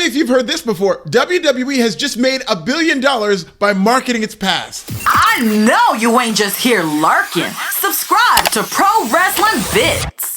me if you've heard this before. WWE has just made $1 billion by marketing its past. I know you ain't just here lurking. Subscribe to Pro Wrestling Bits.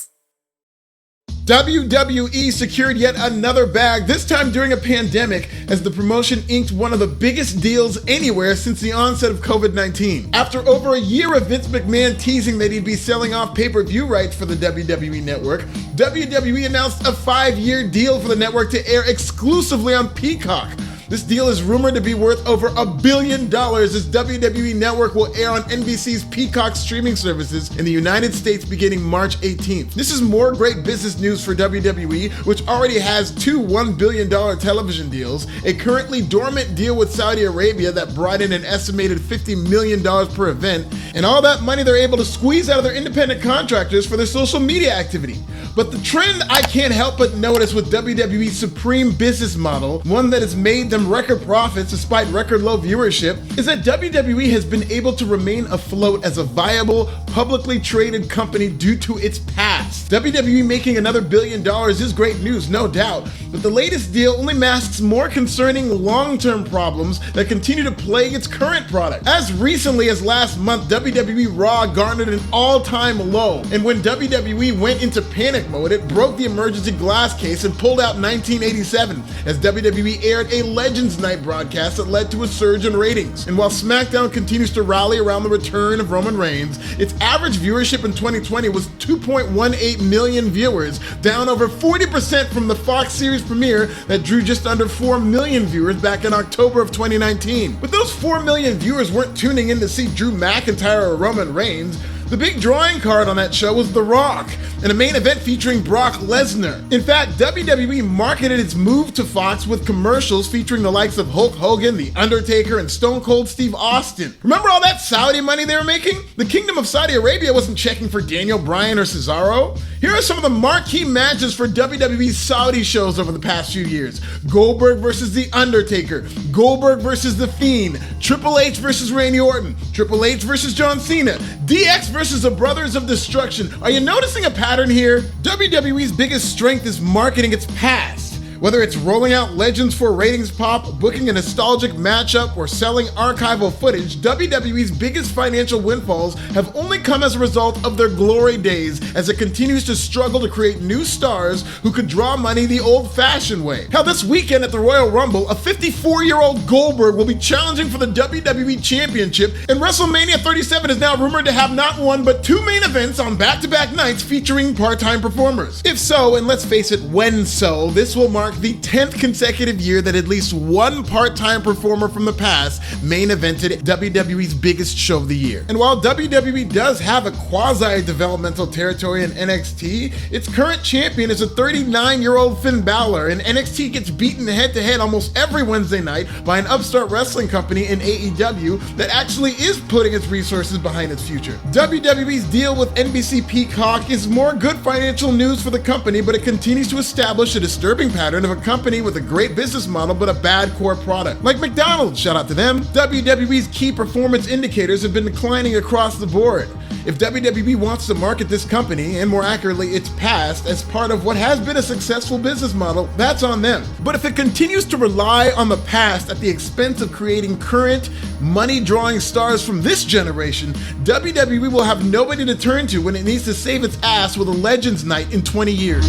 WWE secured yet another bag, this time during a pandemic, as the promotion inked one of the biggest deals anywhere since the onset of COVID-19. After over a year of Vince McMahon teasing that he'd be selling off pay-per-view rights for the WWE Network, WWE announced a 5-year deal for the network to air exclusively on Peacock. This deal is rumored to be worth over $1 billion as WWE Network will air on NBC's Peacock streaming services in the United States beginning March 18th. This is more great business news for WWE, which already has 2 $1 billion television deals, a currently dormant deal with Saudi Arabia that brought in an estimated $50 million per event, and all that money they're able to squeeze out of their independent contractors for their social media activity. But the trend I can't help but notice with WWE's supreme business model, one that has made them record profits despite record low viewership, is that WWE has been able to remain afloat as a viable, publicly traded company due to its past. WWE making another $1 billion is great news, no doubt, but the latest deal only masks more concerning long-term problems that continue to plague its current product. As recently as last month, WWE Raw garnered an all-time low, and when WWE went into panic mode, it broke the emergency glass case and pulled out 1987 as WWE aired a Legends Night broadcast that led to a surge in ratings. And while SmackDown continues to rally around the return of Roman Reigns, its average viewership in 2020 was 2.18 million viewers, down over 40% from the Fox series premiere that drew just under 4 million viewers back in October of 2019. But those 4 million viewers weren't tuning in to see Drew McIntyre or Roman Reigns. The big drawing card on that show was The Rock, and a main event featuring Brock Lesnar. In fact, WWE marketed its move to Fox with commercials featuring the likes of Hulk Hogan, The Undertaker, and Stone Cold Steve Austin. Remember all that Saudi money they were making? The Kingdom of Saudi Arabia wasn't checking for Daniel Bryan or Cesaro. Here are some of the marquee matches for WWE's Saudi shows over the past few years. Goldberg versus The Undertaker, Goldberg versus The Fiend, Triple H versus Randy Orton, Triple H versus John Cena, DX versus the Brothers of Destruction. Are you noticing a pattern here? WWE's biggest strength is marketing its past. Whether it's rolling out Legends for ratings pop, booking a nostalgic matchup, or selling archival footage, WWE's biggest financial windfalls have only come as a result of their glory days as it continues to struggle to create new stars who could draw money the old-fashioned way. Hell, this weekend at the Royal Rumble, a 54-year-old Goldberg will be challenging for the WWE Championship, and WrestleMania 37 is now rumored to have not one but 2 main events on back-to-back nights featuring part-time performers. If so, and let's face it, when so, this will mark the 10th consecutive year that at least one part-time performer from the past main evented WWE's biggest show of the year. And while WWE does have a quasi-developmental territory in NXT, its current champion is a 39-year-old Finn Balor, and NXT gets beaten head-to-head almost every Wednesday night by an upstart wrestling company in AEW that actually is putting its resources behind its future. WWE's deal with NBC Peacock is more good financial news for the company, but it continues to establish a disturbing pattern of a company with a great business model but a bad core product. Like McDonald's, shout out to them. WWE's key performance indicators have been declining across the board. If WWE wants to market this company, and more accurately its past, as part of what has been a successful business model, that's on them. But if it continues to rely on the past at the expense of creating current, money-drawing stars from this generation, WWE will have nobody to turn to when it needs to save its ass with a Legends Night in 20 years.